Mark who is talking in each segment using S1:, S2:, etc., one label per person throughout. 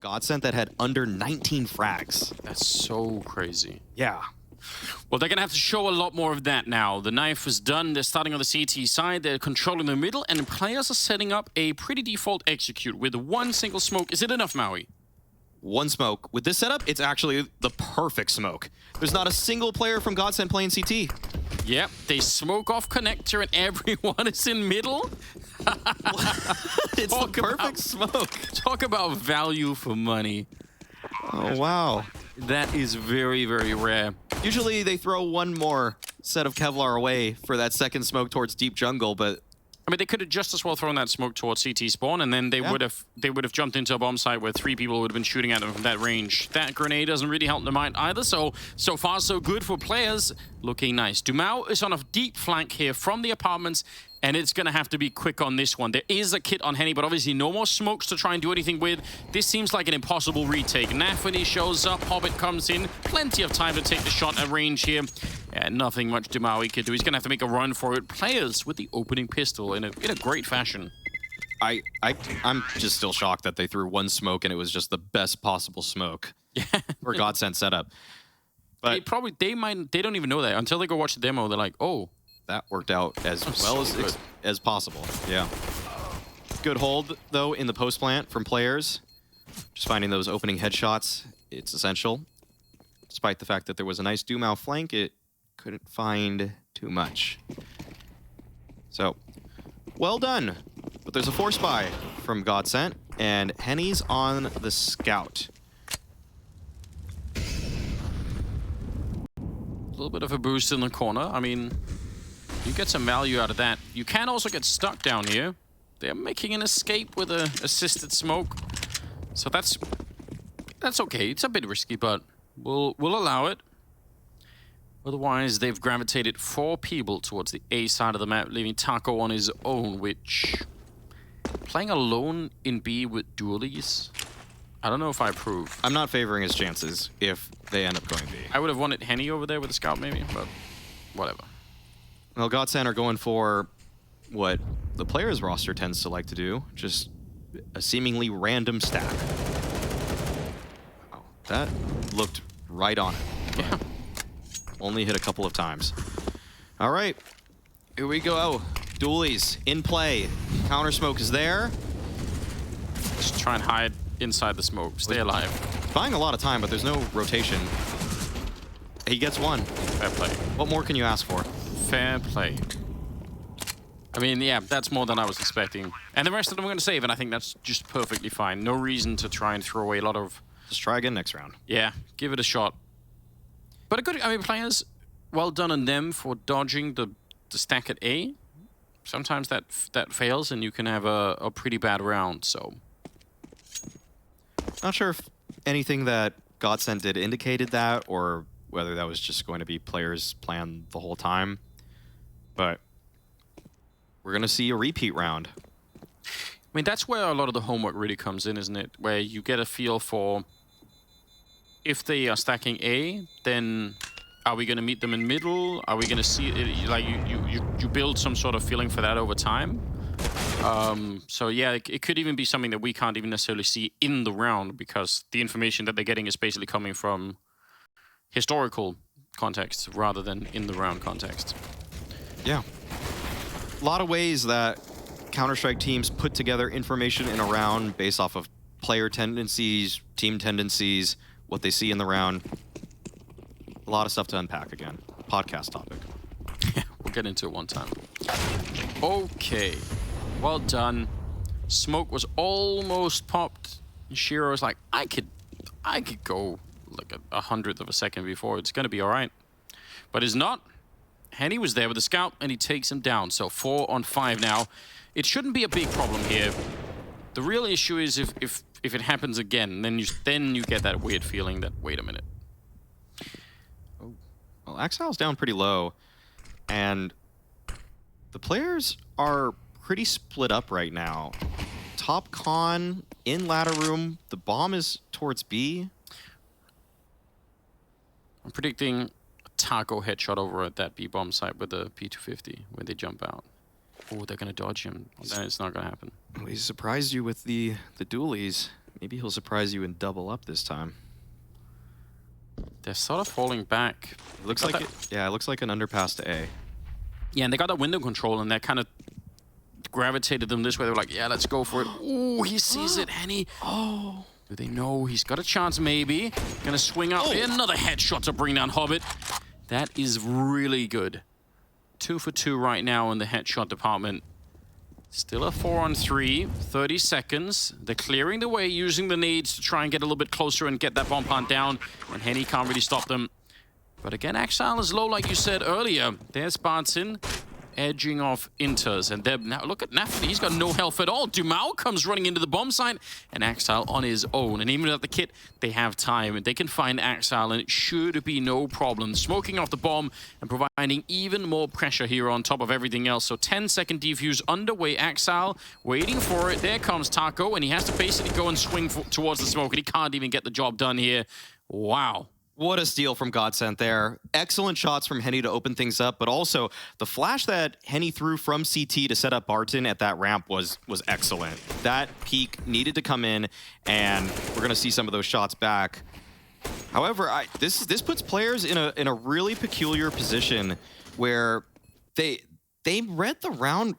S1: GODSENT that had under 19 frags.
S2: That's so crazy.
S1: Yeah.
S2: Well, they're going to have to show a lot more of that now. The knife is done. They're starting on the CT side. They're controlling the middle, and players are setting up a pretty default execute with one single smoke. Is it enough, Maui?
S1: One smoke. With this setup, it's actually the perfect smoke. There's not a single player from GODSENT playing CT.
S2: Yep, they smoke off connector and everyone is in middle.
S1: It's the perfect smoke.
S2: Talk about value for money.
S1: Oh, wow.
S2: That is very, very rare.
S1: Usually they throw one more set of Kevlar away for that second smoke towards deep jungle, but
S2: I mean, they could have just as well thrown that smoke towards CT spawn, and then they would have jumped into a bomb site where 3 people would have been shooting at them from that range. That grenade doesn't really help them out either, so far so good for players. Looking nice. Dumao is on a deep flank here from the apartments, and it's going to have to be quick on this one. There is a kit on Henny, but obviously no more smokes to try and do anything with. This seems like an impossible retake. Naf, when he shows up, Hobbit comes in. Plenty of time to take the shot at range here. Yeah, nothing much Dumao could do. He's going to have to make a run for it. Players with the opening pistol in a great fashion.
S1: I'm just still shocked that they threw one smoke and it was just the best possible smoke for GODSENT setup. But
S2: they don't even know that until they go watch the demo. They're like, oh,
S1: that worked out as well as possible. Yeah. Good hold, though, in the post plant from players. Just finding those opening headshots, it's essential. Despite the fact that there was a nice Dumao flank, it couldn't find too much. So, well done. But there's a force buy from GODSENT, and Henny's on the scout.
S2: A little bit of a boost in the corner. I mean, you get some value out of that. You can also get stuck down here. They're making an escape with an assisted smoke. So that's okay. It's a bit risky, but we'll allow it. Otherwise, they've gravitated 4 people towards the A side of the map, leaving Taco on his own, which... Playing alone in B with dualies, I don't know if I approve.
S1: I'm not favoring his chances if they end up going B.
S2: I would have wanted Henny over there with the scout maybe, but whatever.
S1: Well, GODSENT are going for what the players' roster tends to like to do, just a seemingly random stack. Oh, that looked right on it.
S2: Yeah.
S1: Only hit a couple of times. All right, here we go. Dualies in play. Counter smoke is there.
S2: Just try and hide inside the smoke. Stay alive.
S1: Buying a lot of time, but there's no rotation. He gets one.
S2: Fair play.
S1: What more can you ask for?
S2: Fair play. I mean, yeah, that's more than I was expecting. And the rest of them are going to save, and I think that's just perfectly fine. No reason to try and throw away a lot of...
S1: Just try again next round.
S2: Yeah, give it a shot. But a good... I mean, players, well done on them for dodging the stack at A. Sometimes that fails, and you can have a pretty bad round, so...
S1: Not sure if anything that GODSENT did indicated that, or whether that was just going to be players' plan the whole time. But we're going to see a repeat round.
S2: I mean, that's where a lot of the homework really comes in, isn't it? Where you get a feel for if they are stacking A, then are we going to meet them in middle? Are we going to see it? Like you build some sort of feeling for that over time. So yeah, it could even be something that we can't even necessarily see in the round because the information that they're getting is basically coming from historical context rather than in the round context.
S1: Yeah. A lot of ways that Counter-Strike teams put together information in a round based off of player tendencies, team tendencies, what they see in the round. A lot of stuff to unpack again. Podcast topic.
S2: Yeah, we'll get into it one time. Okay. Well done. Smoke was almost popped. Shiro was like, I could go like a 100th of a second before. It's going to be all right. But it's not. Henny was there with the scout, and he takes him down. So 4 on 5 now. It shouldn't be a big problem here. The real issue is if it happens again, then you get that weird feeling that, wait a minute.
S1: Oh. Well, Exile's down pretty low. And the players are pretty split up right now. Top con in ladder room. The bomb is towards B.
S2: I'm predicting a taco headshot over at that B bomb site with the P250 when they jump out. Oh, they're gonna dodge him. Then it's not gonna happen.
S1: Well, he surprised you with the dualies. Maybe he'll surprise you and double up this time.
S2: They're sort of falling back.
S1: It looks like it looks like an underpass to A.
S2: Yeah, and they got that window control, and that kind of gravitated them this way. They were like, yeah, let's go for it. Ooh, he sees it, Henny. Oh. Do they know he's got a chance, maybe? Gonna swing up. Another headshot to bring down Hobbit. That is really good. 2 for 2 right now in the headshot department. Still a 4-on-3, 30 seconds. They're clearing the way, using the nades to try and get a little bit closer and get that bomb plant down. And Henny can't really stop them. But again, Axile is low, like you said earlier. There's Barton edging off Inters. And now look at Nafty, he's got no health at all. Dumao comes running into the bomb site, and Axile on his own. And even without the kit, they have time. They can find Axile, and it should be no problem. Smoking off the bomb and providing even more pressure here on top of everything else. So 10-second defuse underway. Axile waiting for it. There comes Taco, and he has to basically go and swing towards the smoke, and he can't even get the job done here. Wow.
S1: What a steal from GODSENT there. Excellent shots from Henny to open things up, but also the flash that Henny threw from CT to set up Barton at that ramp was excellent. That peak needed to come in, and we're going to see some of those shots back. However, this puts players in a really peculiar position where they read the round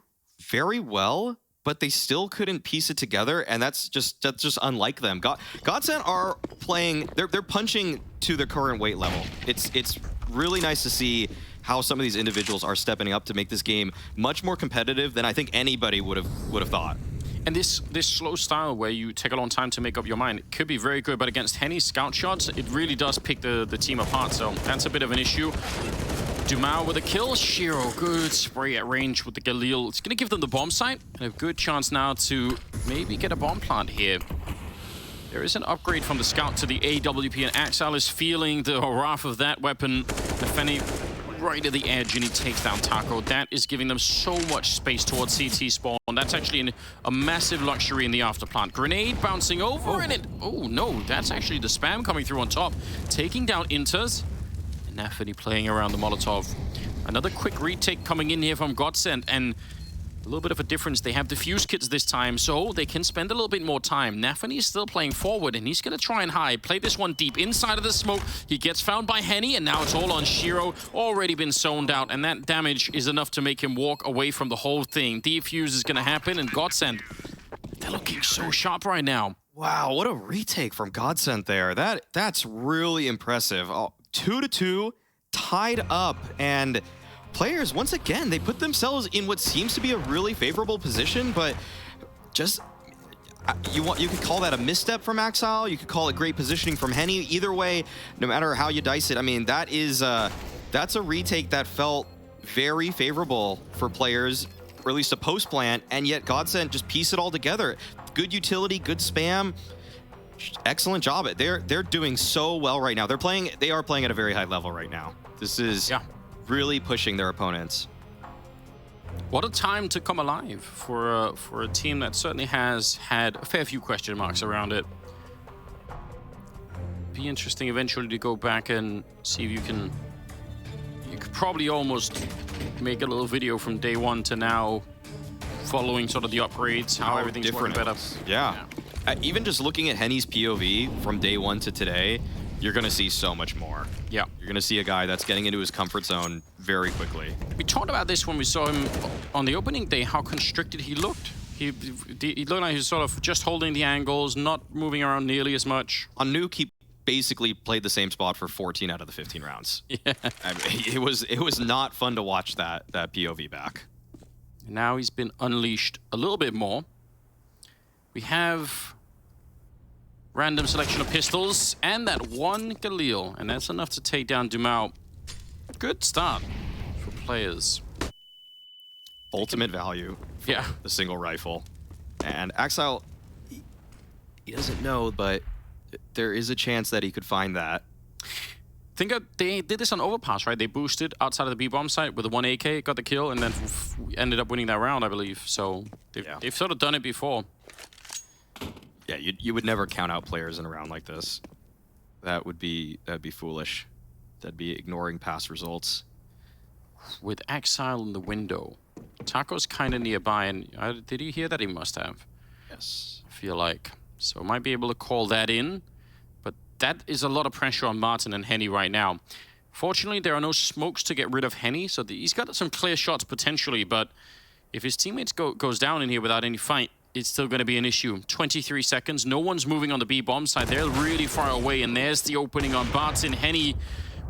S1: very well, but they still couldn't piece it together, and that's just unlike them. GODSENT are playing, they're punching to their current weight level. It's really nice to see how some of these individuals are stepping up to make this game much more competitive than I think anybody would have thought.
S2: And this slow style where you take a long time to make up your mind, it could be very good, but against Henny's scout shots, it really does pick the team apart, so that's a bit of an issue. Dumao with a kill. Shiro, good spray at range with the Galil. It's going to give them the bomb site and a good chance now to maybe get a bomb plant here. There is an upgrade from the scout to the AWP, and Axile is feeling the wrath of that weapon. Nafeni right at the edge, and he takes down Taco. That is giving them so much space towards CT spawn. That's actually a massive luxury in the afterplant. Grenade bouncing over, and it... Oh, no, that's actually the spam coming through on top. Taking down Inters. Nafany playing around the Molotov. Another quick retake coming in here from GODSENT, and a little bit of a difference. They have the fuse kits this time, so they can spend a little bit more time. Nafany is still playing forward, and he's going to try and hide. Play this one deep inside of the smoke. He gets found by Henny, and now it's all on Shiro. Already been zoned out, and that damage is enough to make him walk away from the whole thing. Defuse is going to happen, and GODSENT, they're looking so sharp right now.
S1: Wow, what a retake from GODSENT there. That's really impressive. 2-2, tied up, and players, once again, they put themselves in what seems to be a really favorable position, but just, you could call that a misstep from Axile, you could call it great positioning from Henny. Either way, no matter how you dice it, I mean, that's a retake that felt very favorable for players, or at least a post plant, and yet GODSENT just piece it all together. Good utility, good spam. Excellent job. They're doing so well right now. They are playing at a very high level right now. This is really pushing their opponents.
S2: What a time to come alive for a team that certainly has had a fair few question marks around it. Be interesting eventually to go back and see if you could probably almost make a little video from day one to now, following sort of the upgrades, how everything's working better.
S1: Yeah. Even just looking at Henny's POV from day one to today, you're going to see so much more.
S2: Yeah.
S1: You're going to see a guy that's getting into his comfort zone very quickly.
S2: We talked about this when we saw him on the opening day, how constricted he looked. He looked like he was sort of just holding the angles, not moving around nearly as much.
S1: On Nuke, he basically played the same spot for 14 out of the 15 rounds.
S2: Yeah.
S1: I mean, it was not fun to watch that POV back.
S2: Now he's been unleashed a little bit more. We have random selection of pistols and that one Galil, and that's enough to take down Dumao. Good start for players.
S1: Ultimate value for the single rifle. And Axile, he doesn't know, but there is a chance that he could find that.
S2: Think they did this on Overpass, right? They boosted outside of the B-bomb site with a 1 AK, got the kill, and then ended up winning that round, I believe. So they've sort of done it before.
S1: Yeah, you would never count out players in a round like this. That'd be foolish. That'd be ignoring past results.
S2: With Axile in the window, Taco's kind of nearby, and did he hear that? He must have.
S1: Yes.
S2: I feel like So might be able to call that in. But that is a lot of pressure on Martin and Henny right now. Fortunately, there are no smokes to get rid of Henny, so he's got some clear shots potentially, but if his teammates goes down in here without any fight, it's still going to be an issue. 23 seconds, no one's moving on the B bomb side. They're really far away, and there's the opening on Barton. Henny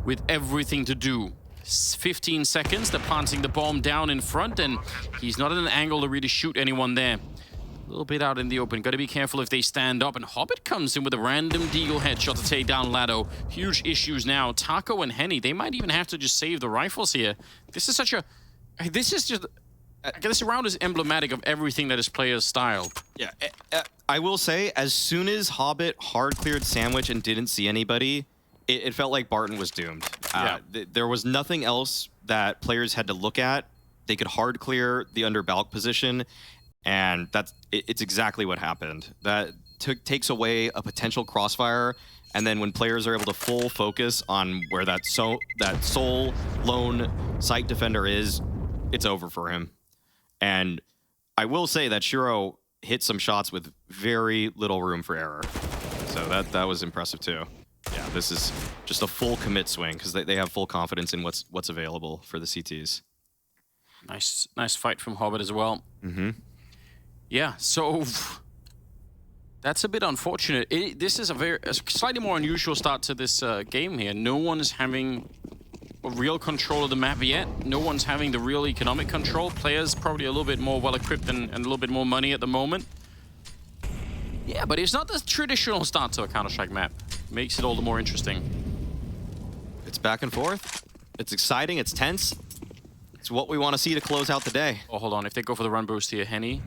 S2: with everything to do. 15 seconds, they're planting the bomb down in front, and he's not at an angle to really shoot anyone there. A little bit out in the open. Got to be careful if they stand up. And Hobbit comes in with a random deagle headshot to take down Lado. Huge issues now. Taco and Henny, they might even have to just save the rifles here. This is such a... This is just... This round is emblematic of everything that is player's style.
S1: Yeah, I will say, as soon as Hobbit hard cleared Sandwich and didn't see anybody, it felt like Barton was doomed. There was nothing else that players had to look at. They could hard clear the under balk position, and it's exactly what happened. That takes away a potential crossfire, and then when players are able to full focus on where that sole lone site defender is, it's over for him. And I will say that Shiro hit some shots with very little room for error, so that was impressive too. Yeah, this is just a full commit swing because they have full confidence in what's available for the CTs.
S2: Nice fight from Hobbit as well.
S1: Mm-hmm.
S2: Yeah, so that's a bit unfortunate. This is a slightly more unusual start to this game here. No one's having a real control of the map yet. No one's having the real economic control. Players probably a little bit more well-equipped and a little bit more money at the moment. Yeah, but it's not the traditional start to a Counter-Strike map. Makes it all the more interesting.
S1: It's back and forth. It's exciting. It's tense. It's what we want to see to close out the day.
S2: Oh, hold on. If they go for the run boost here, Henny...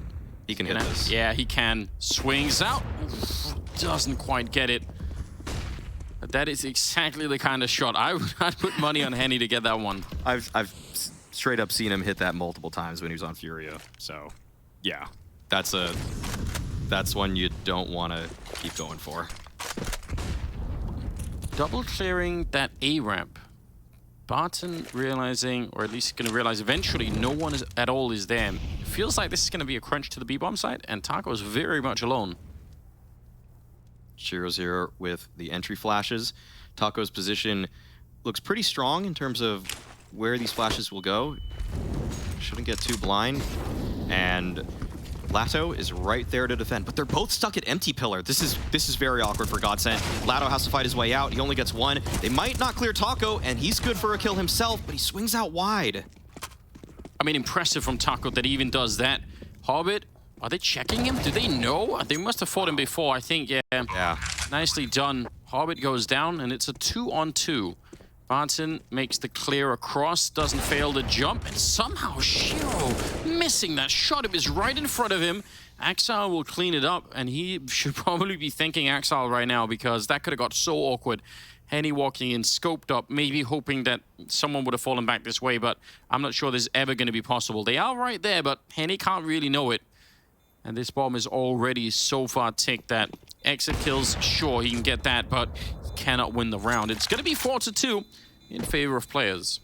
S1: He can hit this.
S2: Yeah, he can. Swings out. Doesn't quite get it. But that is exactly the kind of shot. I'd put money on Henny to get that one.
S1: I've straight up seen him hit that multiple times when he was on Furia. So, yeah. That's one you don't want to keep going for.
S2: Double clearing that A ramp. Barton realizing, or at least going to realize eventually, no one at all is there. Feels like this is going to be a crunch to the B-bomb side, and Taco is very much alone.
S1: Shiro's here with the entry flashes. Taco's position looks pretty strong in terms of where these flashes will go. Shouldn't get too blind. And Lato is right there to defend, but they're both stuck at empty pillar. This is very awkward for GODSENT. Lato has to fight his way out. He only gets one. They might not clear Taco, and he's good for a kill himself, but he swings out wide.
S2: I mean, impressive from Taco that he even does that. Hobbit, are they checking him? Do they know? They must have fought him before, I think, yeah.
S1: Yeah.
S2: Nicely done. Hobbit goes down, and it's a 2-on-2. Barton makes the clear across, doesn't fail to jump, and somehow Shiro missing that shot. It is right in front of him. Axile will clean it up, and he should probably be thanking Axile right now because that could have got so awkward. Henny walking in, scoped up, maybe hoping that someone would have fallen back this way, but I'm not sure this is ever going to be possible. They are right there, but Henny can't really know it. And this bomb is already so far ticked that exit kills, sure, he can get that, but he cannot win the round. It's going to be 4-2 in favor of players.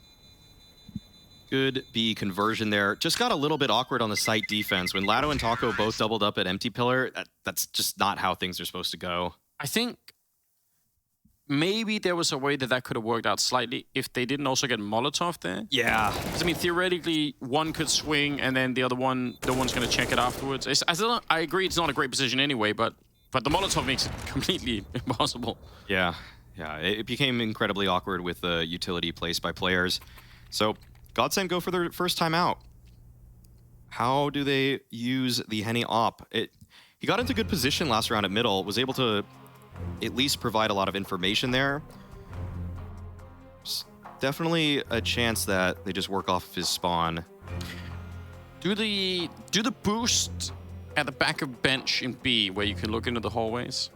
S1: Good B conversion there. Just got a little bit awkward on the site defense. When Lato and Taco both doubled up at empty pillar, that's just not how things are supposed to go.
S2: I think maybe there was a way that could have worked out slightly if they didn't also get Molotov there.
S1: Yeah.
S2: Because, I mean, theoretically, one could swing and then the one's going to check it afterwards. I agree it's not a great position anyway, but the Molotov makes it completely impossible.
S1: Yeah. Yeah, it became incredibly awkward with the utility placed by players. So, GODSENT go for their first time out. How do they use the Henny op? He got into good position last round at middle, was able to at least provide a lot of information there. It's definitely a chance that they just work off his spawn.
S2: Do the boost at the back of bench in B where you can look into the hallways.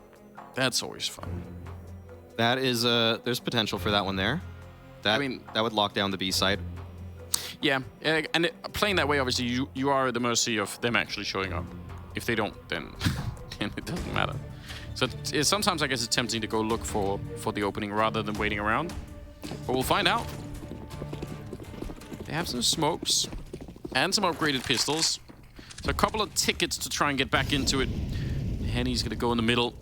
S2: That's always fun.
S1: That is there's potential for that one there. That would lock down the B site.
S2: Yeah, and playing that way, obviously, you are at the mercy of them actually showing up. If they don't, then it doesn't matter. So sometimes I guess it's tempting to go look for the opening rather than waiting around. But we'll find out. They have some smokes and some upgraded pistols. So a couple of tickets to try and get back into it. Henny's going to go in the middle,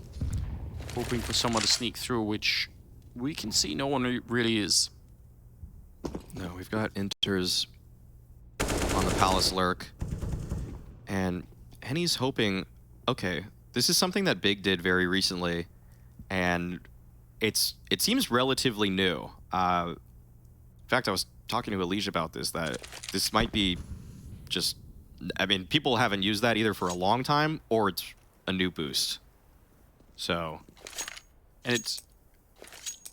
S2: hoping for someone to sneak through, which we can see no one really is.
S1: No, we've got Inters on the Palace lurk. And Henny's hoping, okay, this is something that Big did very recently, and it seems relatively new. In fact, I was talking to Elijah about this, that this might be just, I mean, people haven't used that either for a long time, or it's a new boost. So,
S2: and it's,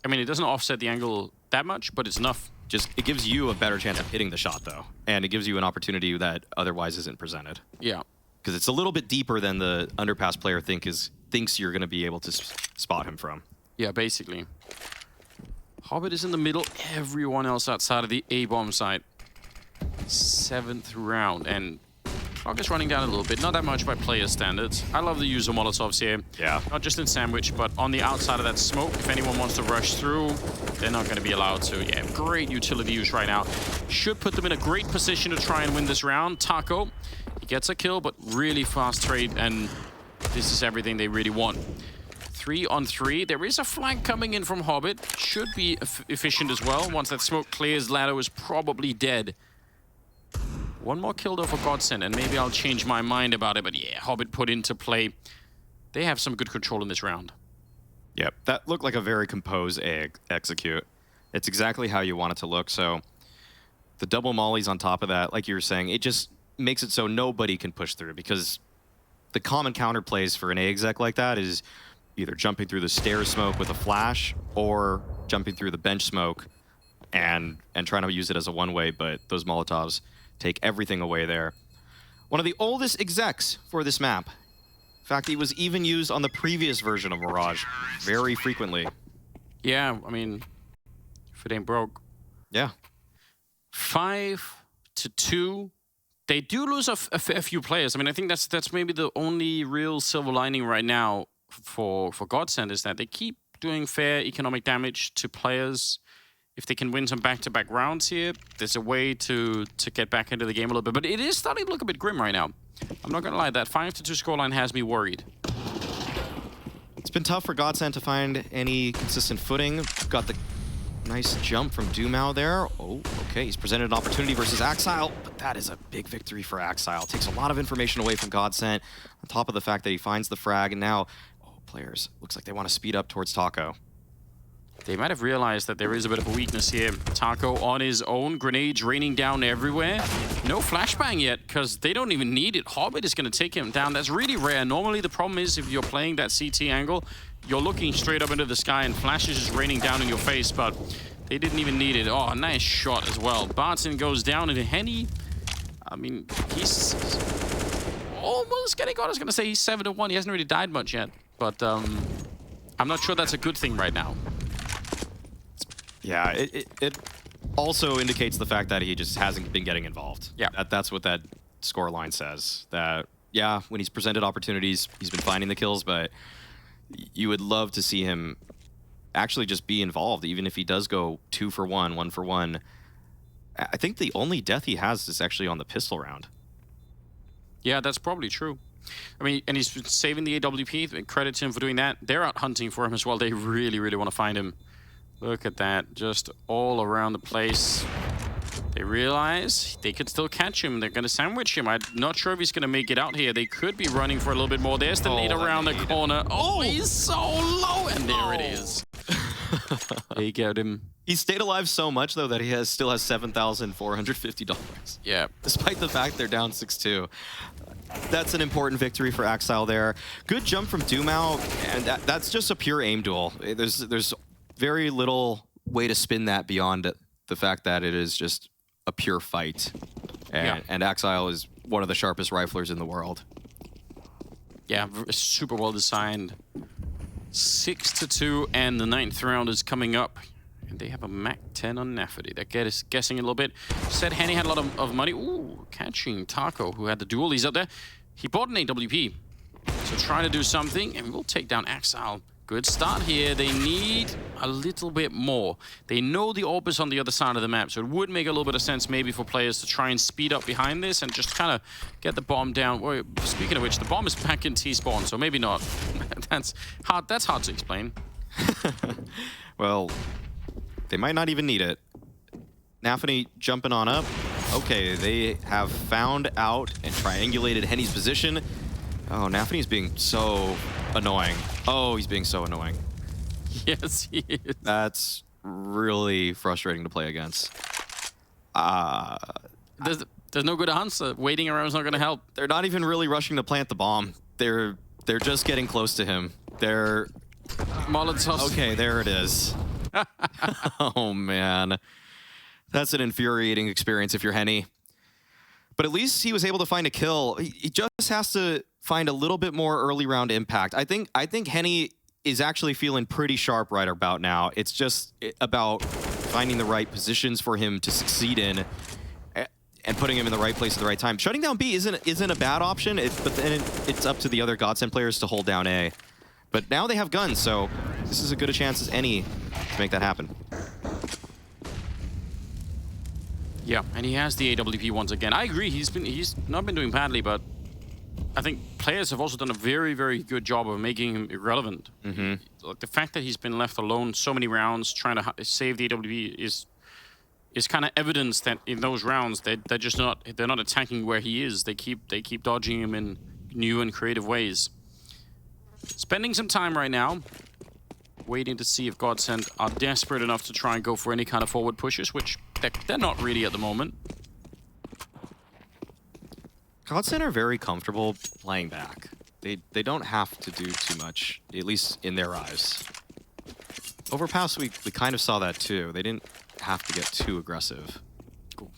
S2: I mean, it doesn't offset the angle that much, but it's enough.
S1: Just, it gives you a better chance of hitting the shot, though. And it gives you an opportunity that otherwise isn't presented.
S2: Yeah.
S1: Because it's a little bit deeper than the underpass player thinks you're going to be able to spot him from.
S2: Yeah, basically. Hobbit is in the middle. Everyone else outside of the A-bomb site. 7th round. And clock is running down a little bit. Not that much by player standards. I love the use of Molotovs here.
S1: Yeah.
S2: Not just in sandwich, but on the outside of that smoke. If anyone wants to rush through, they're not going to be allowed to. Yeah, great utility use right now. Should put them in a great position to try and win this round. Taco, he gets a kill, but really fast trade, and this is everything they really want. 3 on 3. There is a flank coming in from Hobbit. Should be efficient as well. Once that smoke clears, Lado is probably dead. One more kill though for GODSENT, and maybe I'll change my mind about it, but yeah, Hobbit put into play. They have some good control in this round.
S1: Yep, that looked like a very composed execute. It's exactly how you want it to look, so the double mollies on top of that, like you were saying, it just makes it so nobody can push through, because the common counterplays for an A exec like that is either jumping through the stairs smoke with a flash or jumping through the bench smoke and trying to use it as a one-way, but those Molotovs take everything away there. One of the oldest execs for this map. In fact, he was even used on the previous version of Mirage very frequently.
S2: Yeah, I mean, if it ain't broke.
S1: Yeah.
S2: 5-2. They do lose a few players. I mean, I think that's maybe the only real silver lining right now for GODSENT, is that they keep doing fair economic damage to players. If they can win some back-to-back rounds here, there's a way to get back into the game a little bit. But it is starting to look a bit grim right now. I'm not going to lie, that 5-2 scoreline has me worried.
S1: It's been tough for GODSENT to find any consistent footing. Got the nice jump from Dumao there. Oh, okay, he's presented an opportunity versus Axile, but that is a big victory for Axile. Takes a lot of information away from GODSENT, on top of the fact that he finds the frag, and now, oh, players, looks like they want to speed up towards Taco.
S2: They might have realized that there is a bit of a weakness here. Taco on his own, grenades raining down everywhere. No flashbang yet, because they don't even need it. Hobbit is going to take him down. That's really rare. Normally the problem is if you're playing that CT angle, you're looking straight up into the sky and flash is just raining down in your face, but they didn't even need it. Oh, nice shot as well. Barton goes down, and Henny, I mean, he's almost getting on. I was going to say he's 7-1. He hasn't really died much yet, but I'm not sure that's a good thing right now.
S1: Yeah, it also indicates the fact that he just hasn't been getting involved.
S2: Yeah.
S1: That's what that scoreline says. That, yeah, when he's presented opportunities, he's been finding the kills, but you would love to see him actually just be involved, even if he does go 2 for 1, 1 for 1. I think the only death he has is actually on the pistol round.
S2: Yeah, that's probably true. I mean, and he's saving the AWP. Credit to him for doing that. They're out hunting for him as well. They really, really want to find him. Look at that, just all around the place. They realize they could still catch him. They're going to sandwich him. I'm not sure if he's going to make it out here. They could be running for a little bit more. There's the nade around the corner. Oh, he's so low, and there it is. They get him.
S1: He stayed alive so much, though, that he still has $7,450.
S2: Yeah.
S1: Despite the fact they're down 6-2. That's an important victory for Axile there. Good jump from Dumao, and that's just a pure aim duel. There's very little way to spin that beyond the fact that it is just a pure fight. And Axile is one of the sharpest riflers in the world.
S2: Yeah, super well designed. 6-2, and the 9th round is coming up. And they have a Mac 10 on Nafferty. They're guessing a little bit. Said Henny had a lot of money. Ooh, catching Taco, who had the duel. He's up there. He bought an AWP. So trying to do something, and we'll take down Axile. Good start here. They need a little bit more. They know the orb is on the other side of the map, so it would make a little bit of sense maybe for players to try and speed up behind this and just kind of get the bomb down. Well, speaking of which, the bomb is back in T-spawn, so maybe not. That's hard to explain.
S1: Well, they might not even need it. Nafany jumping on up. Okay, they have found out and triangulated Henny's position. Oh, Nafany's being so annoying. Oh, he's being so annoying.
S2: Yes, he is.
S1: That's really frustrating to play against.
S2: There's no good answer. Waiting around is not going to help.
S1: They're not even really rushing to plant the bomb. They're just getting close to him. They're...
S2: Molotovs.
S1: Okay, there it is. Oh, man. That's an infuriating experience if you're Henny. But at least he was able to find a kill. He just has to find a little bit more early round impact. I think Henny is actually feeling pretty sharp right about now. It's just about finding the right positions for him to succeed in and putting him in the right place at the right time. Shutting down B isn't a bad option, but then it's up to the other GODSENT players to hold down A. But now they have guns, so this is as good a chance as any to make that happen.
S2: Yeah, and he has the AWP once again. I agree, he's not been doing badly, but I think players have also done a very, very good job of making him irrelevant. Like the fact that he's been left alone so many rounds trying to save the AWP is kind of evidence that in those rounds they're not attacking where he is. They keep dodging him in new and creative ways. Spending some time right now, waiting to see if GODSENT are desperate enough to try and go for any kind of forward pushes, which they're not really at the moment.
S1: GODSENT are very comfortable playing back. They don't have to do too much, at least in their eyes. Overpass, we kind of saw that too. They didn't have to get too aggressive.
S2: Cool.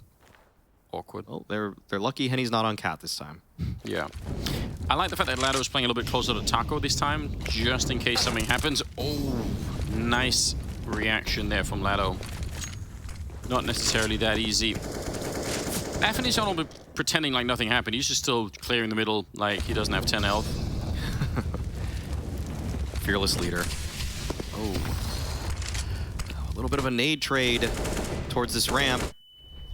S2: Awkward.
S1: Well, they're lucky Henny's not on Cat this time.
S2: Yeah. I like the fact that Lado is playing a little bit closer to Taco this time, just in case something happens. Oh, nice reaction there from Lado. Not necessarily that easy. Nafany's not only pretending like nothing happened, he's just still clearing the middle like he doesn't have 10 health.
S1: Fearless leader. Oh. A little bit of a nade trade towards this ramp.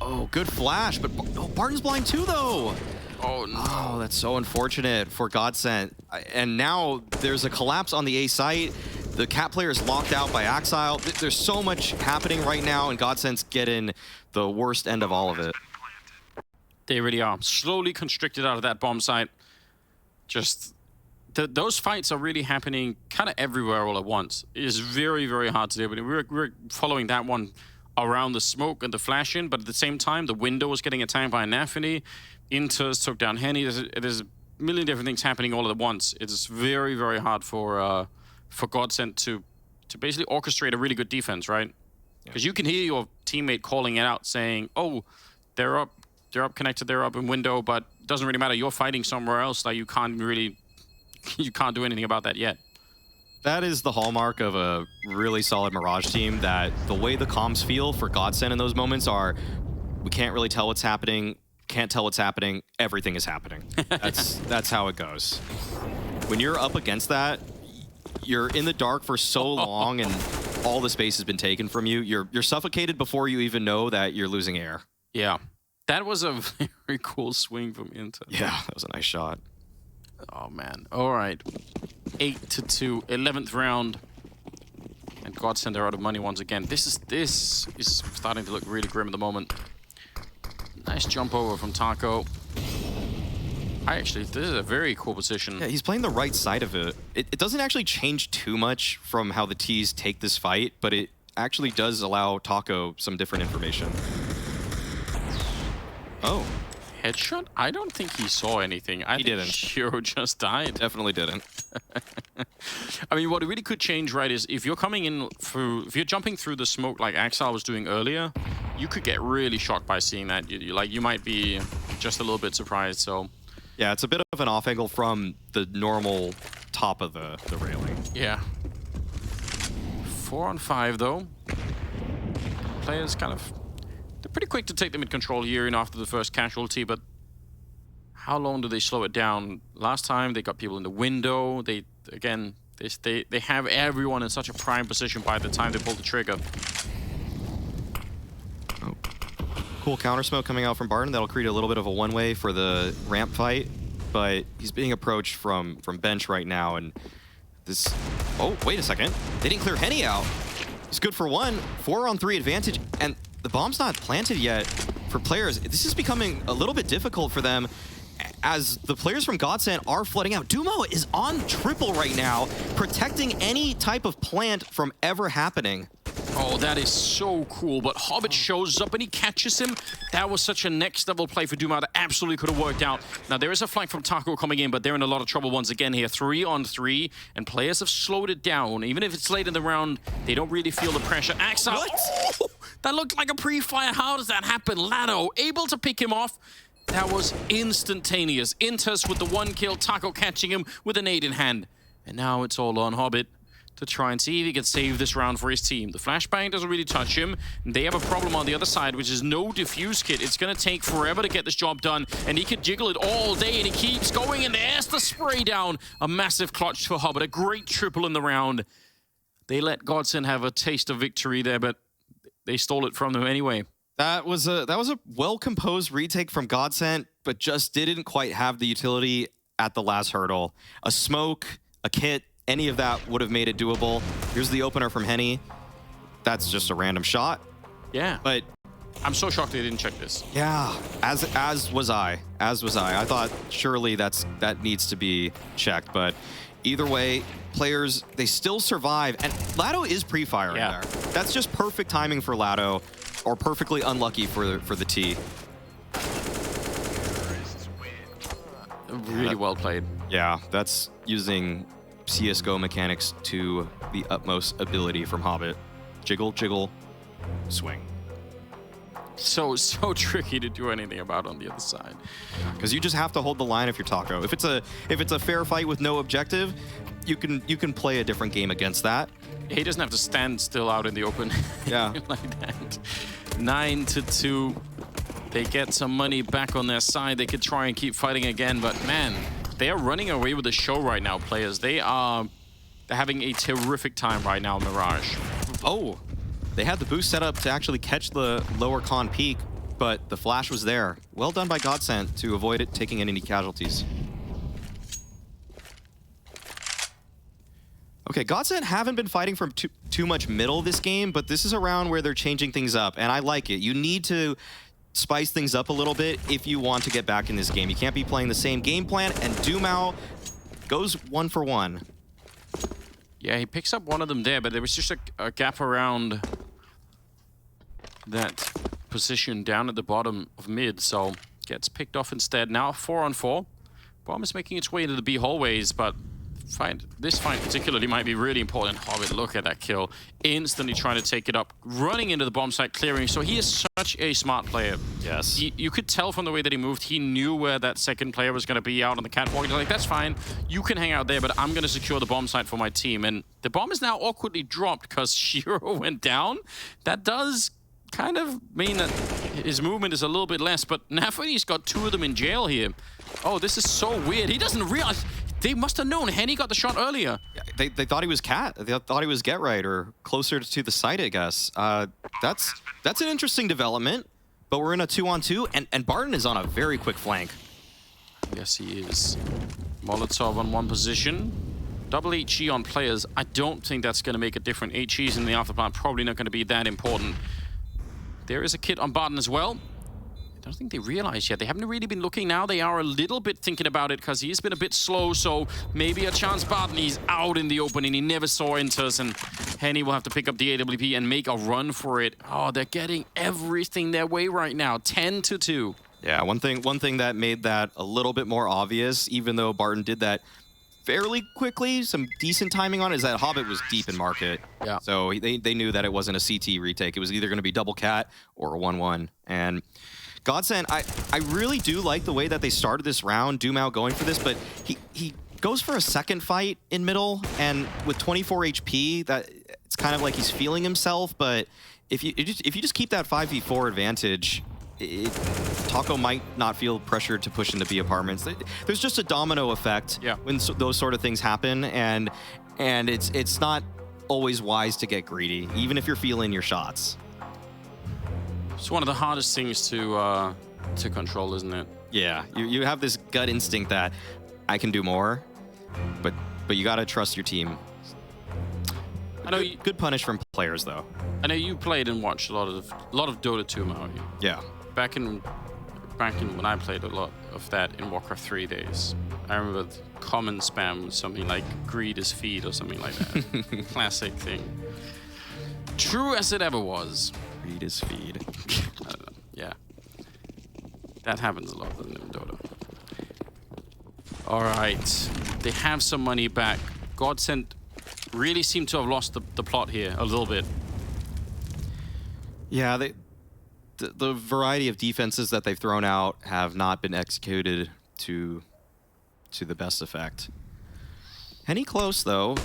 S1: Oh, good flash, but Barton's blind too, though.
S2: Oh, no.
S1: Oh, that's so unfortunate for GODSENT. And now there's a collapse on the A site. The Cat player is locked out by Axile. There's so much happening right now, and GODSENT's getting the worst end of all of it.
S2: They really are. Slowly constricted out of that bomb site. Just... those fights are really happening kind of everywhere all at once. It is very, very hard to do. But we're following that one around the smoke and the flash in, but at the same time, the window was getting attacked by Nafany. Inters took down Henny. There's a million different things happening all at once. It's very, very hard for GODSENT to basically orchestrate a really good defense, right? Because you can hear your teammate calling it out, saying, "Oh, they're up connected, they're up in window," but it doesn't really matter. You're fighting somewhere else. Like you can't do anything about that yet.
S1: That is the hallmark of a really solid Mirage team, that the way the comms feel for GODSENT in those moments are, we can't really tell what's happening, can't tell what's happening, everything is happening. That's how it goes. When you're up against that, you're in the dark for so long and all the space has been taken from you. You're suffocated before you even know that you're losing air.
S2: Yeah. That was a very cool swing from Inter.
S1: Yeah, that was a nice shot.
S2: Oh, man. All right. 8-2, 11th round. And GODSENT are out of money once again. This is starting to look really grim at the moment. Nice jump over from Taco. This is a very cool position.
S1: Yeah, he's playing the right side of it. It doesn't actually change too much from how the T's take this fight, but it actually does allow Taco some different information. Oh.
S2: Headshot? I don't think he saw anything. I think
S1: didn't.
S2: Shiro just died.
S1: Definitely didn't.
S2: I mean, what it really could change, right, is if you're coming in through, if you're jumping through the smoke like Axel was doing earlier, you could get really shocked by seeing that. You might be just a little bit surprised, so.
S1: Yeah, it's a bit of an off angle from the normal top of the railing.
S2: Yeah. 4 on 5, though. Players kind of... They're pretty quick to take the mid-control here after the first casualty, but how long do they slow it down? Last time, they got people in the window. Again, They have everyone in such a prime position by the time they pull the trigger.
S1: Oh. Cool counter smoke coming out from Barton. That'll create a little bit of a one-way for the ramp fight, but he's being approached from bench right now, and this... Oh, wait a second. They didn't clear Henny out. He's good for one. 4-on-3 advantage, and the bomb's not planted yet for players. This is becoming a little bit difficult for them as the players from GODSENT are flooding out. Dumo is on triple right now, protecting any type of plant from ever happening.
S2: Oh, that is so cool, but Hobbit shows up and he catches him. That was such a next-level play for Dumo that absolutely could have worked out. Now, there is a flank from Taco coming in, but they're in a lot of trouble once again here. 3-on-3, and players have slowed it down. Even if it's late in the round, they don't really feel the pressure. Axe out. Oh, that looked like a pre-fire. How does that happen? Lado able to pick him off. That was instantaneous. Intus with the 1 kill, Taco catching him with a nade in hand. And now it's all on Hobbit to try and see if he can save this round for his team. The flashbang doesn't really touch him. They have a problem on the other side, which is no defuse kit. It's going to take forever to get this job done, and he could jiggle it all day, and he keeps going, and there's the spray down. A massive clutch for Hobbit, a great triple in the round. They let GODSENT have a taste of victory there, but they stole it from them anyway.
S1: That was a well-composed retake from GODSENT, but just didn't quite have the utility at the last hurdle. A smoke, a kit, any of that would have made it doable. Here's the opener from Henny. That's just a random shot.
S2: Yeah.
S1: But
S2: I'm so shocked they didn't check this.
S1: yeah, as was I. I thought surely that needs to be checked, but either way, players, they still survive, and Lado is pre-firing there. That's just perfect timing for Lado, or perfectly unlucky for the T.
S2: Really well played.
S1: Yeah, that's using CSGO mechanics to the utmost ability from Hobbit. Jiggle, jiggle, swing.
S2: So tricky to do anything about on the other side.
S1: Because you just have to hold the line if you're Taco. If it's a fair fight with no objective, you can play a different game against that.
S2: He doesn't have to stand still out in the open.
S1: Yeah.
S2: like that. 9-2. They get some money back on their side. They could try and keep fighting again, but man, they are running away with the show right now, players. They're having a terrific time right now, Mirage.
S1: Oh, they had the boost set up to actually catch the lower con peak, but the flash was there. Well done by GODSENT to avoid it taking any casualties. Okay, GODSENT haven't been fighting from too much middle this game, but this is a round where they're changing things up, and I like it. You need to spice things up a little bit if you want to get back in this game. You can't be playing the same game plan, and Dumao goes 1 for 1.
S2: Yeah, he picks up one of them there, but there was just a gap around that position down at the bottom of mid, so gets picked off instead. Now 4-on-4. Bomb is making its way into the B hallways, but this fight particularly might be really important. Hobbit, look at that kill. Instantly trying to take it up, running into the bomb site, clearing. So he is such a smart player.
S1: Yes.
S2: You could tell from the way that he moved, he knew where that second player was going to be out on the catwalk. He's like, that's fine. You can hang out there, but I'm going to secure the bomb site for my team. And the bomb is now awkwardly dropped because Shiro went down. That does kind of mean that his movement is a little bit less, but Nafani's got 2 of them in jail here. Oh, this is so weird. He doesn't realize. They must have known. Henny got the shot earlier.
S1: Yeah, they thought he was Cat. They thought he was Get Right or closer to the site, I guess. That's an interesting development, but we're in a 2-on-2, and Barton is on a very quick flank.
S2: Yes, he is. Molotov on one position. Double HE on players. I don't think that's going to make a difference. HEs in the afterplan probably not going to be that important. There is a kit on Barton as well. I don't think they realize yet. They haven't really been looking now. They are a little bit thinking about it because he's been a bit slow, so maybe a chance Barton. He's out in the open and he never saw Inters, and Henny will have to pick up the AWP and make a run for it. Oh, they're getting everything their way right now. 10-2.
S1: Yeah, one thing that made that a little bit more obvious, even though Barton did that fairly quickly, some decent timing on it, is that Hobbit was deep in market.
S2: Yeah. So
S1: they knew that it wasn't a CT retake. It was either going to be double cat or a 1-1. And GODSENT, I really do like the way that they started this round, Dumao going for this, but he goes for a second fight in middle, and with 24 HP, that it's kind of like he's feeling himself, but if you just keep that 5v4 advantage, Taco might not feel pressured to push into B apartments. There's just a domino effect when those sort of things happen, and And it's not always wise to get greedy, even if you're feeling your shots.
S2: It's one of the hardest things to control, isn't it?
S1: Yeah, you have this gut instinct that I can do more, but you gotta trust your team.
S2: I know
S1: good punish from players though.
S2: I know you played and watched a lot of Dota 2, Maui.
S1: Yeah.
S2: Back in when I played a lot of that in Warcraft 3 days, I remember the common spam was something like greed is feed or something like that. Classic thing. True as it ever was.
S1: Greed is feed.
S2: I don't know. Yeah. That happens a lot in Dota. All right. They have some money back. GODSENT really seem to have lost the plot here a little bit.
S1: Yeah, the variety of defenses that they've thrown out have not been executed to the best effect. Henny close though.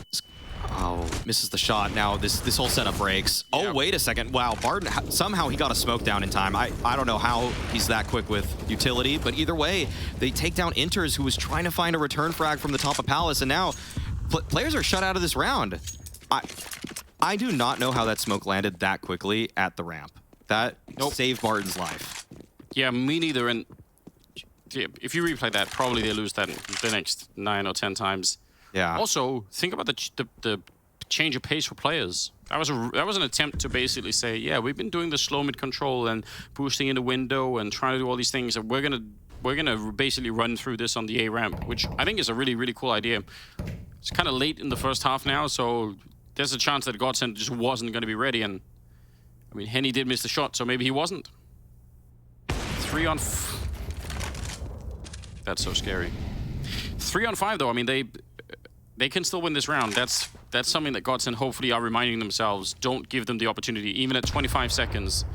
S1: Oh, misses the shot. Now this whole setup breaks. Yeah. Oh, wait a second. Wow, Barton, somehow he got a smoke down in time. I don't know how he's that quick with utility, but either way, they take down Inters, who was trying to find a return frag from the top of Palace, and now players are shut out of this round. I do not know how that smoke landed that quickly at the ramp. That saved Barton's life.
S2: Yeah, me neither. And if you replay that, probably they lose that the next 9 or 10 times.
S1: Yeah.
S2: Also, think about the change of pace for players. That was an attempt to basically say, yeah, we've been doing the slow mid control and boosting in the window and trying to do all these things, and we're gonna basically run through this on the A ramp, which I think is a really, really cool idea. It's kind of late in the first half now, so there's a chance that GODSENT just wasn't going to be ready. And I mean, Henny did miss the shot, so maybe he wasn't. 3 on. That's so scary. 3 on 5 though. I mean, they can still win this round. That's something that GODSENT hopefully are reminding themselves. Don't give them the opportunity. Even at 25 seconds,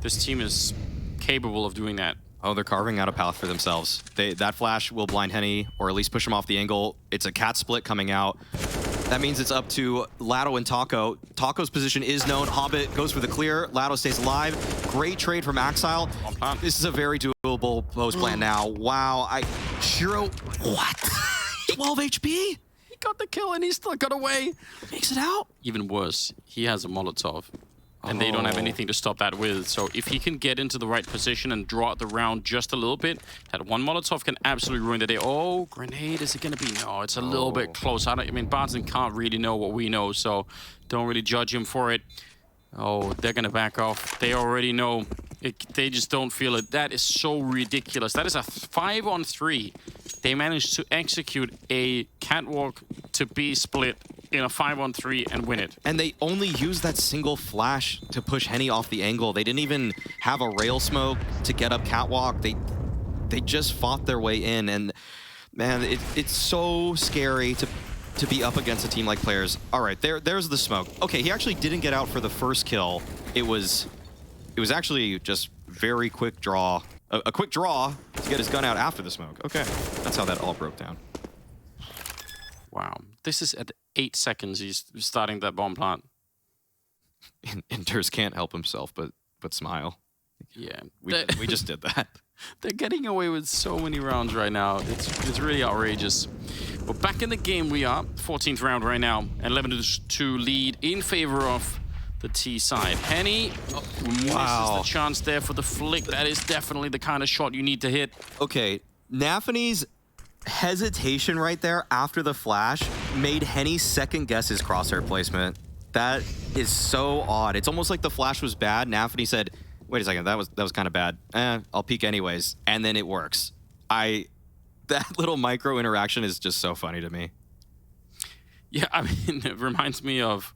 S2: this team is capable of doing that.
S1: Oh, they're carving out a path for themselves. That flash will blind Henny, or at least push him off the angle. It's a cat split coming out. That means it's up to Lado and Taco. Taco's position is known. Hobbit goes for the clear. Lado stays alive. Great trade from Axile. This is a very doable post plan now. Wow, Shiro, what? 12 HP?
S2: He got the kill and he still got away.
S1: Makes it out.
S2: Even worse, he has a Molotov. And they don't have anything to stop that with. So if he can get into the right position and draw out the round just a little bit, that one Molotov can absolutely ruin the day. Oh, grenade, is it going to be? No, it's a little bit close. I mean, Barton can't really know what we know, so don't really judge him for it. Oh, they're going to back off. They already know. They just don't feel it. That is so ridiculous. That is a 5 on 3. They managed to execute a catwalk to B split in a 5 on 3 and win it.
S1: And they only used that single flash to push Henny off the angle. They didn't even have a rail smoke to get up catwalk. They just fought their way in, and man, it's so scary to be up against a team like players. All right, there's the smoke. Okay, he actually didn't get out for the first kill. It was actually just very quick draw. A quick draw to get his gun out after the smoke. Okay, that's how that all broke down.
S2: Wow. This is at 8 seconds he's starting that bomb plant.
S1: Inters can't help himself but smile.
S2: Yeah.
S1: We just did that.
S2: They're getting away with so many rounds right now. It's really outrageous. But back in the game we are. 14th round right now. 11-2 lead in favor of the T side. Henny misses the chance there for the flick. That is definitely the kind of shot you need to hit.
S1: Okay, Nafany's hesitation right there after the flash made Henny second guess his crosshair placement. That is so odd. It's almost like the flash was bad. Nafany said, wait a second, that was kind of bad. I'll peek anyways. And then it works. That little micro interaction is just so funny to me.
S2: Yeah, I mean, it reminds me of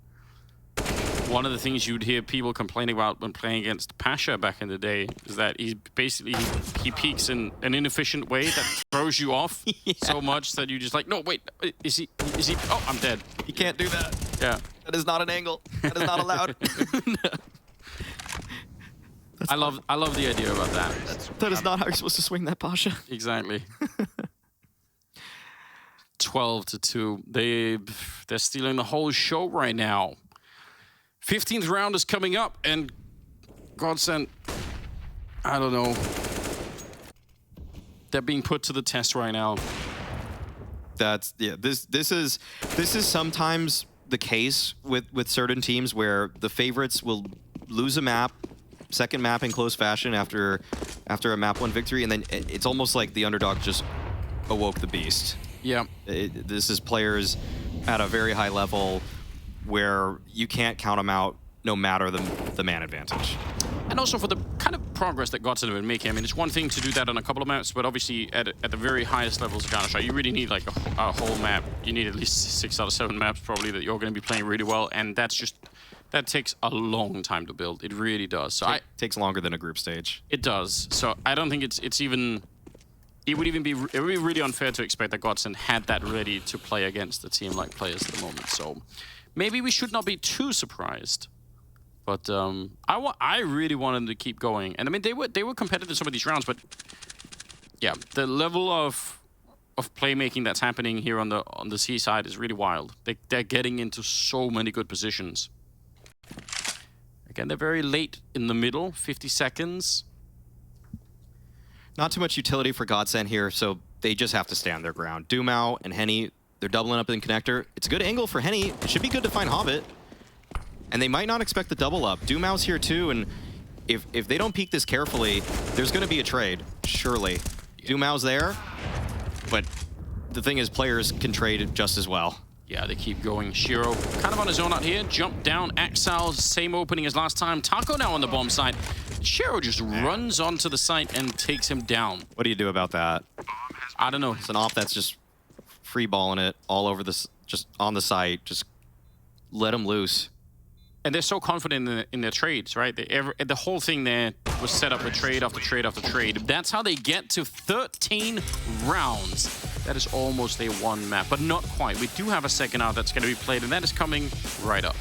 S2: one of the things you'd hear people complaining about when playing against Pasha back in the day is that he peeks in an inefficient way that throws you off so much that you just like, no, wait, is he, oh, I'm dead.
S1: You can't do that.
S2: Yeah.
S1: That is not an angle. That is not allowed.
S2: I love the idea about that.
S1: That is not how you're supposed to swing that, Pasha.
S2: Exactly. 12-2. They're stealing the whole show right now. 15th round is coming up, and GODSENT, I don't know. 'They're being put to the test right now.
S1: That's this is sometimes the case with certain teams where the favorites will lose a map, second map in close fashion after a map 1 victory, and then it's almost like the underdog just awoke the beast.
S2: Yeah.
S1: This is players at a very high level where you can't count them out no matter the man advantage.
S2: And also for the kind of progress that GODSENT have been making. I mean, it's one thing to do that on a couple of maps, but obviously at the very highest levels of Counter-Strike, you really need like a whole map. You need at least 6 out of 7 maps probably that you're going to be playing really well, and that takes a long time to build. It really does. So it
S1: takes longer than a group stage.
S2: It does. So I don't think it's even... It would be really unfair to expect that GODSENT had that ready to play against a team like Players at the moment. So maybe we should not be too surprised. But I really wanted them to keep going. And I mean, they were competitive in some of these rounds, but yeah, the level of playmaking that's happening here on the C side is really wild. They're getting into so many good positions. Again, they're very late in the middle, 50 seconds.
S1: Not too much utility for GODSENT here, so they just have to stand their ground. Dumao and Henny, they're doubling up in connector. It's a good angle for Henny. It should be good to find Hobbit. And they might not expect the double up. Dumao's here too, and if they don't peek this carefully, there's going to be a trade, surely. Dumao's there, but the thing is, players can trade just as well.
S2: Yeah, they keep going. Shiro kind of on his own out here. Jump down. Axal, same opening as last time. Taco now on the bomb side. Shiro just runs onto the site and takes him down.
S1: What do you do about that?
S2: I don't know.
S1: It's an op that's just free balling it all over this, just on the site. Just let him loose.
S2: And they're so confident in their trades, right? The whole thing there was set up with trade after trade after trade. That's how they get to 13 rounds. That is almost a 1 map, but not quite. We do have a second out that's going to be played, and that is coming right up.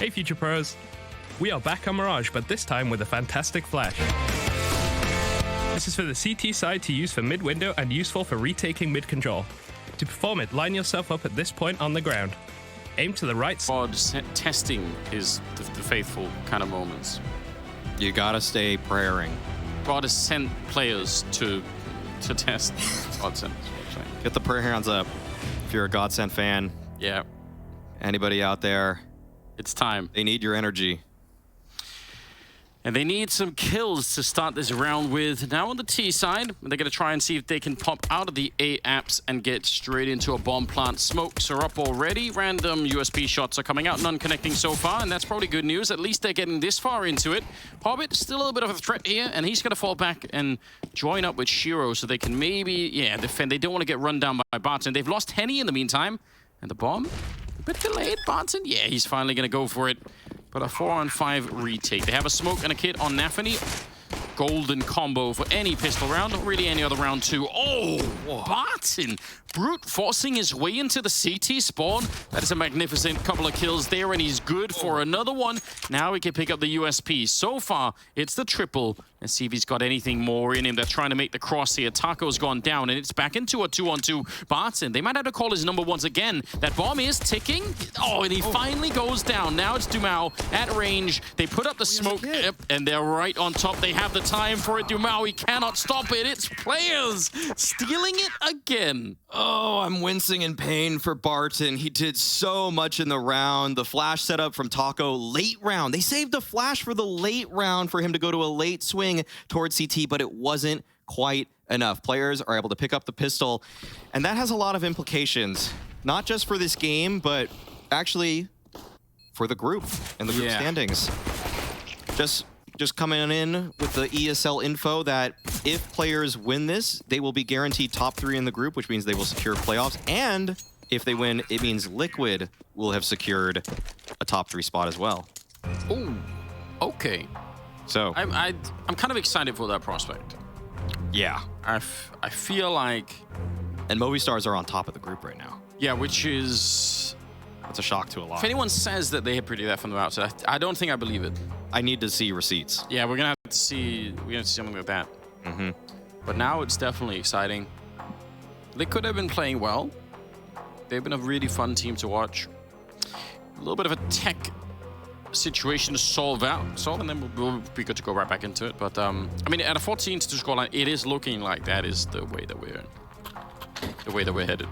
S3: Hey Future Pros, we are back on Mirage, but this time with a fantastic flash. This is for the CT side to use for mid-window and useful for retaking mid-control. To perform it, line yourself up at this point on the ground. Aim to the right side.
S2: Testing is the faithful kind of moments.
S1: You gotta stay prayering.
S2: God has sent players to test GODSENT.
S1: Get the prayer hands up if you're a GODSENT fan.
S2: Yeah.
S1: Anybody out there?
S2: It's time.
S1: They need your energy.
S2: And they need some kills to start this round with. Now on the T side, they're going to try and see if they can pop out of the A apps and get straight into a bomb plant. Smokes are up already. Random USP shots are coming out. None connecting so far, and that's probably good news. At least they're getting this far into it. Hobbit, still a little bit of a threat here, and he's going to fall back and join up with Shiro so they can maybe, defend. They don't want to get run down by Barton. They've lost Henny in the meantime. And the bomb, a bit delayed. Barton, yeah, he's finally going to go for it. But a 4-on-5 retake. They have a smoke and a kit on Nafany. Golden combo for any pistol round, not really any other round too. Oh, Barton brute forcing his way into the CT spawn. That is a magnificent couple of kills there, and he's good for another one. Now he can pick up the USP. So far, it's the triple. Let's see if he's got anything more in him. They're trying to make the cross here. Taco's gone down, and it's back into a 2-on-2. Barton, they might have to call his number once again. That bomb is ticking. Oh, and he finally goes down. Now it's Dumao at range. They put up the smoke, and they're right on top. They have the time for it. Dumao, he cannot stop it. It's players stealing it again.
S1: Oh, I'm wincing in pain for Barton. He did so much in the round. The flash setup from Taco, late round. They saved the flash for the late round for him to go to a late swing towards CT, but it wasn't quite enough. Players are able to pick up the pistol, and that has a lot of implications, not just for this game, but actually for the group and the group standings. Just coming in with the ESL info that if players win this, they will be guaranteed top 3 in the group, which means they will secure playoffs. And if they win, it means Liquid will have secured a top 3 spot as well.
S2: Oh, okay.
S1: So
S2: I'm kind of excited for that prospect.
S1: yeah.
S2: I feel like...
S1: And Movistars are on top of the group right now.
S2: Yeah, which is...
S1: That's a shock to a lot.
S2: If anyone says that they hit pretty that from the outside, I don't think I believe it.
S1: I need to see receipts.
S2: Yeah, we're gonna have to see something like that. But now it's definitely exciting. They could have been playing well. They've been a really fun team to watch. A little bit of a tech situation to solve, and then we'll be good to go right back into it. But I mean, at a 14-2 scoreline, it is looking like that is the way that we're headed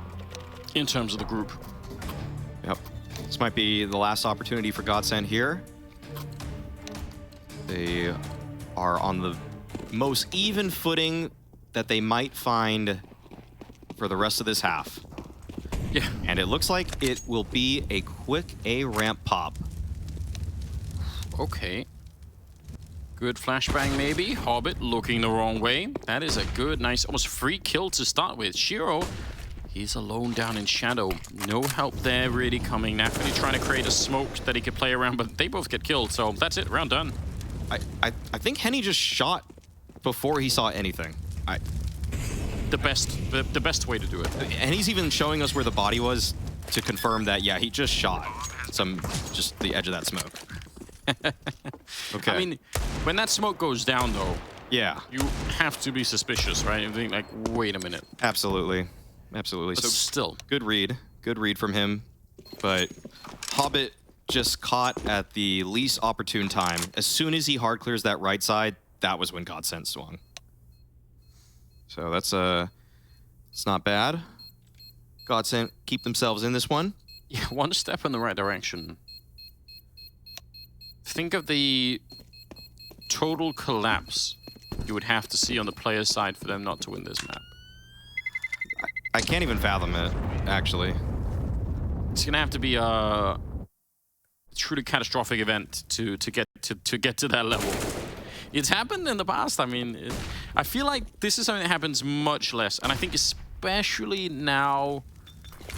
S2: in terms of the group.
S1: Yep. This might be the last opportunity for GODSENT here. They are on the most even footing that they might find for the rest of this half.
S2: Yeah.
S1: And it looks like it will be a quick A ramp pop.
S2: Okay. Good flashbang maybe. Hobbit looking the wrong way. That is a good, nice, almost free kill to start with. Shiro, he's alone down in shadow. No help there really coming. Nafany trying to create a smoke that he could play around, but they both get killed. So that's it, round done.
S1: I think Henny just shot before he saw anything.
S2: The best way to do it.
S1: And he's even showing us where the body was to confirm that, yeah, he just shot just the edge of that smoke. Okay.
S2: I mean, when that smoke goes down, though,
S1: yeah,
S2: you have to be suspicious, right? You think like, wait a minute.
S1: Absolutely. Absolutely.
S2: But
S1: so
S2: still.
S1: Good read from him. But Hobbit just caught at the least opportune time. As soon as he hard clears that right side, that was when GODSENT swung. So that's it's not bad. GODSENT keep themselves in this one.
S2: Yeah, one step in the right direction. Think of the total collapse you would have to see on the player side for them not to win this map.
S1: I can't even fathom it, actually.
S2: It's gonna have to be a truly catastrophic event to get to that level. It's happened in the past. I mean, I feel like this is something that happens much less, and I think especially now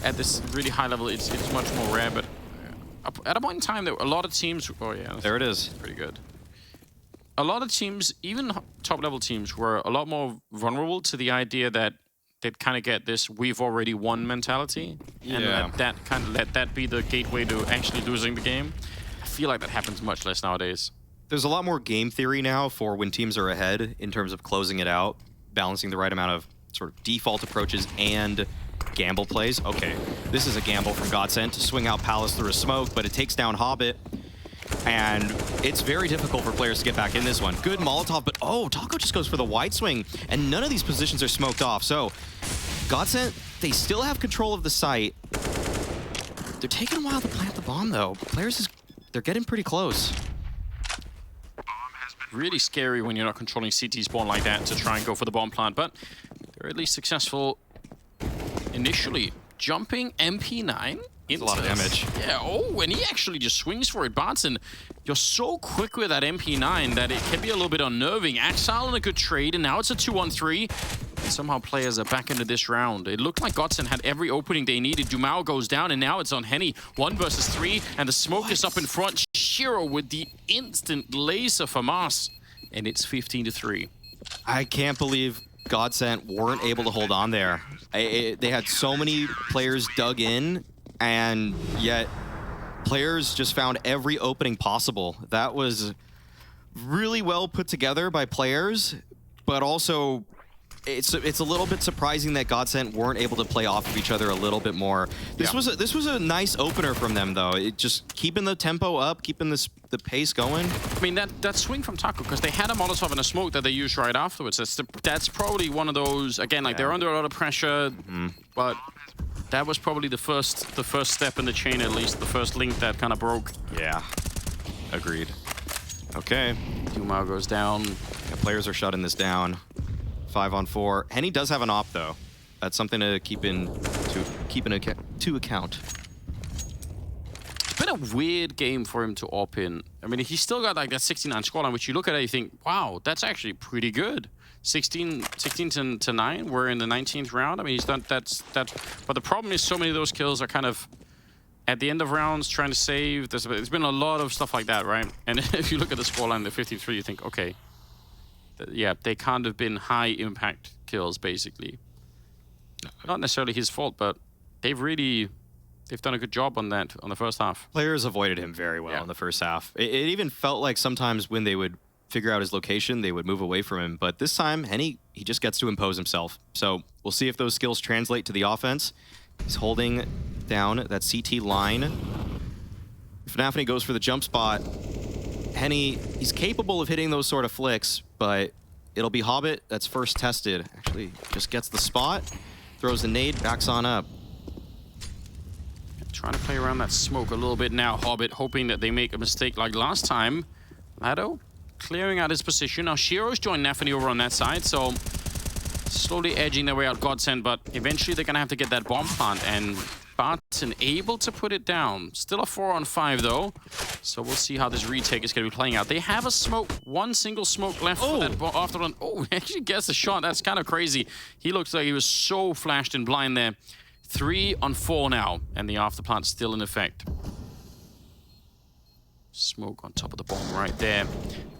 S2: at this really high level, it's much more rare. But at a point in time, there were a lot of teams. Oh yeah,
S1: there it is.
S2: Pretty good. A lot of teams, even top level teams, were a lot more vulnerable to the idea that they'd kind of get this "we've already won" mentality, and let that be the gateway to actually losing the game. I feel like that happens much less nowadays.
S1: There's a lot more game theory now for when teams are ahead in terms of closing it out, balancing the right amount of sort of default approaches and gamble plays. Okay, this is a gamble from GODSENT to swing out Palace through a smoke, but it takes down Hobbit, and it's very difficult for players to get back in this one. Good Molotov, but oh, Taco just goes for the wide swing, and none of these positions are smoked off. So GODSENT, they still have control of the site. They're taking a while to plant the bomb, though. Players, they're getting pretty close.
S2: Really scary when you're not controlling CT spawn like that to try and go for the bomb plant, but they're at least successful initially. Jumping MP9
S1: That's a lot of damage.
S2: Yeah, oh, and he actually just swings for it. Barton, you're so quick with that MP9 that it can be a little bit unnerving. Axile in a good trade, and now it's a 2-on-3. And somehow players are back into this round. It looked like GODSENT had every opening they needed. Dumao goes down, and now it's on Henny. 1 versus 3, and the smoke is up in front. Shiro with the instant laser for Mars, and it's 15-3.
S1: I can't believe GODSENT weren't able to hold on there. They had so many players dug in, and yet players just found every opening possible. That was really well put together by players, but also it's a little bit surprising that GODSENT weren't able to play off of each other a little bit more. This was a nice opener from them though. It just keeping the tempo up, keeping the pace going.
S2: I mean, that swing from Taco, because they had a Molotov and a smoke that they used right afterwards. That's probably one of those, again, like they're under a lot of pressure, but that was probably the first step in the chain, at least the first link that kind of broke.
S1: Yeah, agreed. Okay.
S2: Dumar goes down.
S1: Yeah, players are shutting this down. 5 on 4. Henny does have an op though. That's something to keep to account.
S2: It's been a weird game for him to op in. I mean, he's still got like that 69 scoreline, which you look at it, you think, wow, that's actually pretty good. 16 to 9. We're in the 19th round. I mean, he's done that's. But the problem is, so many of those kills are kind of at the end of rounds trying to save. There's been a lot of stuff like that, right? And if you look at the scoreline, the 53, you think, okay, yeah, they can't have been high impact kills, basically. Not necessarily his fault, but they've done a good job on that on the first half.
S1: Players avoided him very well in the first half. It even felt like sometimes when they would figure out his location, they would move away from him. But this time, Henny, he just gets to impose himself. So we'll see if those skills translate to the offense. He's holding down that CT line. FNAF goes for the jump spot. Henny, he's capable of hitting those sort of flicks, but it'll be Hobbit that's first tested. Actually, just gets the spot, throws the nade, backs on up.
S2: Trying to play around that smoke a little bit now, Hobbit, hoping that they make a mistake like last time. Lado clearing out his position. Now Shiro's joined Nafany over on that side, so slowly edging their way out GODSENT, but eventually they're gonna have to get that bomb plant, and Barton able to put it down. Still a 4 on 5 though, so we'll see how this retake is gonna be playing out. They have a smoke, one single smoke left for that after one. Oh, he actually gets a shot. That's kind of crazy. He looks like he was so flashed and blind there. 3 on 4 now, and the after plant still in effect. Smoke on top of the bomb right there.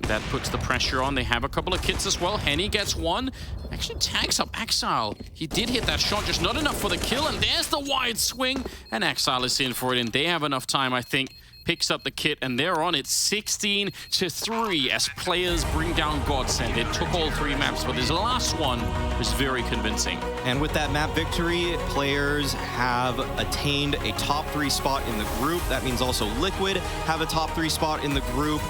S2: That puts the pressure on. They have a couple of kits as well. Henny gets one. Actually tags up Exile. He did hit that shot, just not enough for the kill. And there's the wide swing. And Exile is in for it. And they have enough time, I think. Picks up the kit, and they're on it 16 to 3 as players bring down GODSENT. It took all 3 maps, but this last one was very convincing.
S1: And with that map victory, players have attained a top 3 spot in the group. That means also Liquid have a top 3 spot in the group.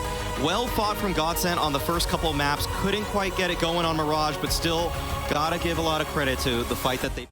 S1: Well fought from GODSENT on the first couple of maps. Couldn't quite get it going on Mirage, but still gotta give a lot of credit to the fight that they